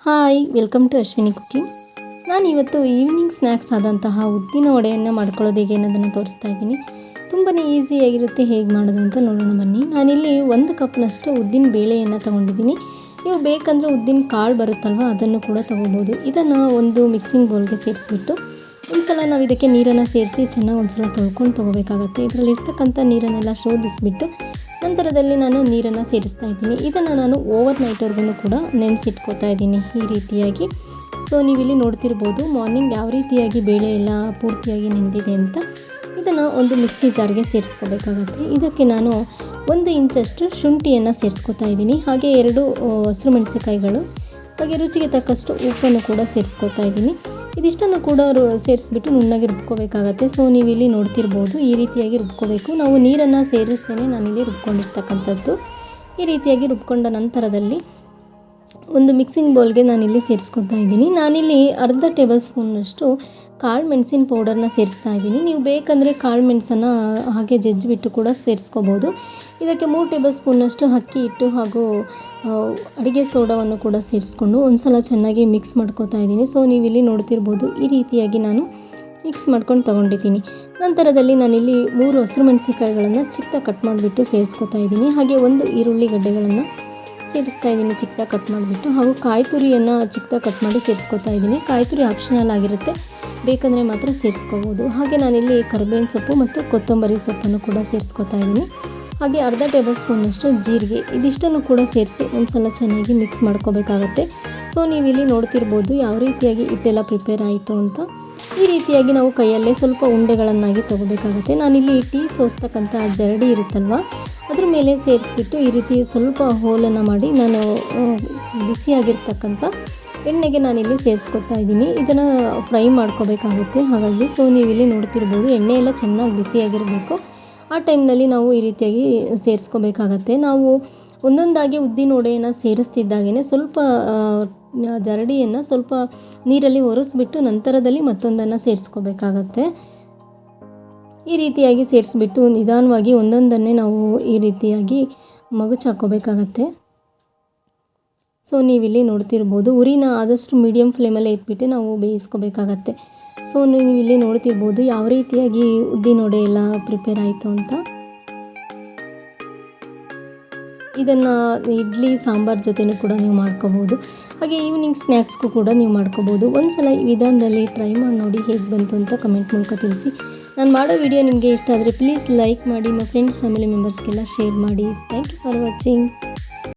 Hi, welcome to Ashwini cooking. ನಾನು ಇವತ್ತು evening snacks ಆದಂತಹ ಉದ್ದಿನ ವಡೆಯನ್ನು ಮಾಡ್ಕೊಳ್ಳೋದು ಹೇಗೆ ಅನ್ನೋದನ್ನು ತೋರಿಸ್ತಾ ಇದ್ದೀನಿ. ತುಂಬಾ ಈಸಿಯಾಗಿರುತ್ತೆ, ಹೇಗೆ ಮಾಡೋದು ಅಂತ ನೋಡೋಣ ಬನ್ನಿ. ನಾನಿಲ್ಲಿ 1 ಕಪ್ನಷ್ಟು ಉದ್ದಿನ ಬೇಳೆಯನ್ನು ತೊಗೊಂಡಿದ್ದೀನಿ. ನೀವು ಬೇಕಂದರೆ ಉದ್ದಿನ ಕಾಳು ಬರುತ್ತಲ್ವ, ಅದನ್ನು ಕೂಡ ತೊಗೋಬೋದು. ಇದನ್ನು ಒಂದು ಮಿಕ್ಸಿಂಗ್ ಬೌಲ್ಗೆ ಸೇರಿಸ್ಬಿಟ್ಟು ಒಂದು ಸಲ ನಾವು ಇದಕ್ಕೆ ನೀರನ್ನು ಸೇರಿಸಿ ಚೆನ್ನಾಗಿ ಒಂದು ಸಲ ತೊಳ್ಕೊಂಡು ತೊಗೋಬೇಕಾಗತ್ತೆ. ಇದರಲ್ಲಿರ್ತಕ್ಕಂಥ ನೀರನ್ನೆಲ್ಲ ಶೋಧಿಸಿಬಿಟ್ಟು ನಂತರದಲ್ಲಿ ನಾನು ನೀರನ್ನು ಸೇರಿಸ್ತಾ ಇದ್ದೀನಿ. ಇದನ್ನು ನಾನು ಓವರ್ ನೈಟ್ವರೆಗೂ ಕೂಡ ನೆನೆಸಿಟ್ಕೋತಾ ಇದ್ದೀನಿ ಈ ರೀತಿಯಾಗಿ. ಸೊ ನೀವಿಲ್ಲಿ ನೋಡ್ತಿರ್ಬೋದು ಮಾರ್ನಿಂಗ್ ಯಾವ ರೀತಿಯಾಗಿ ಬೇಳೆ ಎಲ್ಲ ಪೂರ್ತಿಯಾಗಿ ನೆಂದಿದೆ ಅಂತ. ಇದನ್ನು ಒಂದು ಮಿಕ್ಸಿ ಜಾರ್ಗೆ ಸೇರಿಸ್ಕೋಬೇಕಾಗತ್ತೆ. ಇದಕ್ಕೆ ನಾನು 1 ಇಂಚಷ್ಟು ಶುಂಠಿಯನ್ನು ಸೇರಿಸ್ಕೋತಾ ಇದ್ದೀನಿ. ಹಾಗೆ 2 ಹಸಿರು ಮೆಣಸಿನಕಾಯಿಗಳು, ಹಾಗೆ ರುಚಿಗೆ ತಕ್ಕಷ್ಟು ಉಪ್ಪನ್ನು ಕೂಡ ಸೇರಿಸ್ಕೋತಾ ಇದ್ದೀನಿ. ಇದಿಷ್ಟನ್ನು ಕೂಡ ಸೇರಿಸ್ಬಿಟ್ಟು ನುಣ್ಣಗೆ ರುಬ್ಕೋಬೇಕಾಗತ್ತೆ. ಸೊ ನೀವು ಇಲ್ಲಿ ನೋಡ್ತಿರ್ಬೋದು ಈ ರೀತಿಯಾಗಿ ರುಬ್ಕೋಬೇಕು. ನಾವು ನೀರನ್ನು ಸೇರಿಸ್ತೇನೆ ನಾನಿಲ್ಲಿ ರುಬ್ಕೊಂಡಿರ್ತಕ್ಕಂಥದ್ದು. ಈ ರೀತಿಯಾಗಿ ರುಬ್ಕೊಂಡ ನಂತರದಲ್ಲಿ ಒಂದು ಮಿಕ್ಸಿಂಗ್ ಬೌಲ್ಗೆ ನಾನಿಲ್ಲಿ ಸೇರಿಸ್ಕೊತಾ ಇದ್ದೀನಿ. ನಾನಿಲ್ಲಿ ಅರ್ಧ ಟೇಬಲ್ ಸ್ಪೂನ್ನಷ್ಟು ಕಾಳು ಮೆಣಸಿನ ಪೌಡರ್ನ ಸೇರಿಸ್ತಾ ಇದ್ದೀನಿ. ನೀವು ಬೇಕಂದರೆ ಕಾಳು ಮೆಣಸನ್ನು ಹಾಗೆ ಜಜ್ಜಿಬಿಟ್ಟು ಕೂಡ ಸೇರಿಸ್ಕೋಬೋದು. ಇದಕ್ಕೆ 3 ಟೇಬಲ್ ಸ್ಪೂನ್ನಷ್ಟು ಅಕ್ಕಿ ಹಿಟ್ಟು ಹಾಗೂ ಅಡುಗೆ ಸೋಡಾವನ್ನು ಕೂಡ ಸೇರಿಸ್ಕೊಂಡು ಒಂದು ಸಲ ಚೆನ್ನಾಗಿ ಮಿಕ್ಸ್ ಮಾಡ್ಕೋತಾ ಇದ್ದೀನಿ. ಸೊ ನೀವು ಇಲ್ಲಿ ನೋಡ್ತಿರ್ಬೋದು ಈ ರೀತಿಯಾಗಿ ನಾನು ಮಿಕ್ಸ್ ಮಾಡ್ಕೊಂಡು ತೊಗೊಂಡಿದ್ದೀನಿ. ನಂತರದಲ್ಲಿ ನಾನಿಲ್ಲಿ 3 ಹಸಿರು ಮೆಣಸಿನಕಾಯಿಗಳನ್ನು ಚಿಕ್ಕದಾಗಿ ಕಟ್ ಮಾಡಿಬಿಟ್ಟು ಸೇರಿಸ್ಕೊತಾ ಇದ್ದೀನಿ. ಹಾಗೆ 1 ಈರುಳ್ಳಿ ಗಡ್ಡೆಗಳನ್ನು ಸೇರಿಸ್ತಾ ಇದ್ದೀನಿ ಚಿಕ್ಕದಾಗಿ ಕಟ್ ಮಾಡಿಬಿಟ್ಟು. ಹಾಗೂ ಕಾಯಿ ತುರಿಯನ್ನು ಚಿಕ್ಕದಾಗಿ ಕಟ್ ಮಾಡಿ ಸೇರಿಸ್ಕೊತಾ ಇದ್ದೀನಿ. ಕಾಯಿ ತುರಿ ಆಪ್ಷನಲ್ ಆಗಿರುತ್ತೆ, ಬೇಕಂದರೆ ಮಾತ್ರ ಸೇರಿಸ್ಕೋಬೋದು. ಹಾಗೆ ನಾನಿಲ್ಲಿ ಕರಿಬೇವಿನ ಸೊಪ್ಪು ಮತ್ತು ಕೊತ್ತಂಬರಿ ಸೊಪ್ಪನ್ನು ಕೂಡ ಸೇರಿಸ್ಕೊತಾ ಇದ್ದೀನಿ. ಹಾಗೆ ಅರ್ಧ ಟೇಬಲ್ ಸ್ಪೂನ್ನಷ್ಟು ಜೀರಿಗೆ, ಇದಿಷ್ಟನ್ನು ಕೂಡ ಸೇರಿಸಿ ಒಂದು ಸಲ ಚೆನ್ನಾಗಿ ಮಿಕ್ಸ್ ಮಾಡ್ಕೋಬೇಕಾಗತ್ತೆ. ಸೊ ನೀವು ಇಲ್ಲಿ ನೋಡ್ತಿರ್ಬೋದು ಯಾವ ರೀತಿಯಾಗಿ ಹಿಟ್ಟೆಲ್ಲ ಪ್ರಿಪೇರ್ ಆಯಿತು ಅಂತ. ಈ ರೀತಿಯಾಗಿ ನಾವು ಕೈಯಲ್ಲೇ ಸ್ವಲ್ಪ ಉಂಡೆಗಳನ್ನಾಗಿ ತೊಗೋಬೇಕಾಗತ್ತೆ. ನಾನಿಲ್ಲಿ ಟೀ ಸೋಸ್ತಕ್ಕಂಥ ಜರಡಿ ಇರುತ್ತಲ್ವ, ಅದ್ರ ಮೇಲೆ ಸೇರಿಸ್ಬಿಟ್ಟು ಈ ರೀತಿ ಸ್ವಲ್ಪ ಹೋಲನ್ನು ಮಾಡಿ ನಾನು ಬಿಸಿಯಾಗಿರ್ತಕ್ಕಂಥ ಎಣ್ಣೆಗೆ ನಾನಿಲ್ಲಿ ಸೇರಿಸ್ಕೊತಾ ಇದ್ದೀನಿ. ಇದನ್ನು ಫ್ರೈ ಮಾಡ್ಕೋಬೇಕಾಗುತ್ತೆ. ಹಾಗಾಗಿ ಸೊ ನೀವು ಇಲ್ಲಿ ನೋಡ್ತಿರ್ಬೋದು ಎಣ್ಣೆ ಎಲ್ಲ ಚೆನ್ನಾಗಿ ಬಿಸಿಯಾಗಿರಬೇಕು. ಆ ಟೈಮ್ನಲ್ಲಿ ನಾವು ಈ ರೀತಿಯಾಗಿ ಸೇರಿಸ್ಕೋಬೇಕಾಗತ್ತೆ. ನಾವು ಒಂದೊಂದಾಗಿ ಉದ್ದಿನ ವಡೆಯನ್ನು ಸೇರಿಸ್ತಿದ್ದಾಗೇ ಸ್ವಲ್ಪ ಜರಡಿಯನ್ನು ಸ್ವಲ್ಪ ನೀರಲ್ಲಿ ಒರೆಸ್ಬಿಟ್ಟು ನಂತರದಲ್ಲಿ ಮತ್ತೊಂದನ್ನು ಸೇರಿಸ್ಕೋಬೇಕಾಗತ್ತೆ. ಈ ರೀತಿಯಾಗಿ ಸೇರಿಸ್ಬಿಟ್ಟು ನಿಧಾನವಾಗಿ ಒಂದೊಂದನ್ನೇ ನಾವು ಈ ರೀತಿಯಾಗಿ ಮಗುಚಾಕೋಬೇಕಾಗತ್ತೆ. ಸೊ ನೀವಿಲ್ಲಿ ನೋಡ್ತಿರ್ಬೋದು ಉರಿನ ಆದಷ್ಟು ಮೀಡಿಯಮ್ ಫ್ಲೇಮಲ್ಲೇ ಇಟ್ಬಿಟ್ಟು ನಾವು ಬೇಯಿಸ್ಕೋಬೇಕಾಗತ್ತೆ. ಸೊ ನೀವು ಇಲ್ಲಿ ನೋಡ್ತಿರ್ಬೋದು ಯಾವ ರೀತಿಯಾಗಿ ಉದ್ದಿನ ವಡೆ ಎಲ್ಲ ಪ್ರಿಪೇರ್ ಆಯಿತು ಅಂತ. ಇದನ್ನು ಇಡ್ಲಿ ಸಾಂಬಾರು ಜೊತೆನೂ ಕೂಡ ನೀವು ಮಾಡ್ಕೋಬೋದು. ಹಾಗೆ ಈವ್ನಿಂಗ್ ಸ್ನ್ಯಾಕ್ಸ್ಗೂ ಕೂಡ ನೀವು ಮಾಡ್ಕೋಬೋದು. ಒಂದು ಸಲ ಈ ವಿಧಾನದಲ್ಲಿ ಟ್ರೈ ಮಾಡಿ ನೋಡಿ ಹೇಗೆ ಬಂತು ಅಂತ ಕಮೆಂಟ್ ಮೂಲಕ ತಿಳಿಸಿ. ನಾನು ಮಾಡೋ ವಿಡಿಯೋ ನಿಮಗೆ ಇಷ್ಟ ಆದರೆ ಪ್ಲೀಸ್ ಲೈಕ್ ಮಾಡಿ, ನಿಮ್ಮ ಫ್ರೆಂಡ್ಸ್ ಫ್ಯಾಮಿಲಿ ಮೆಂಬರ್ಸ್ಗೆಲ್ಲ ಶೇರ್ ಮಾಡಿ. Thank you for watching.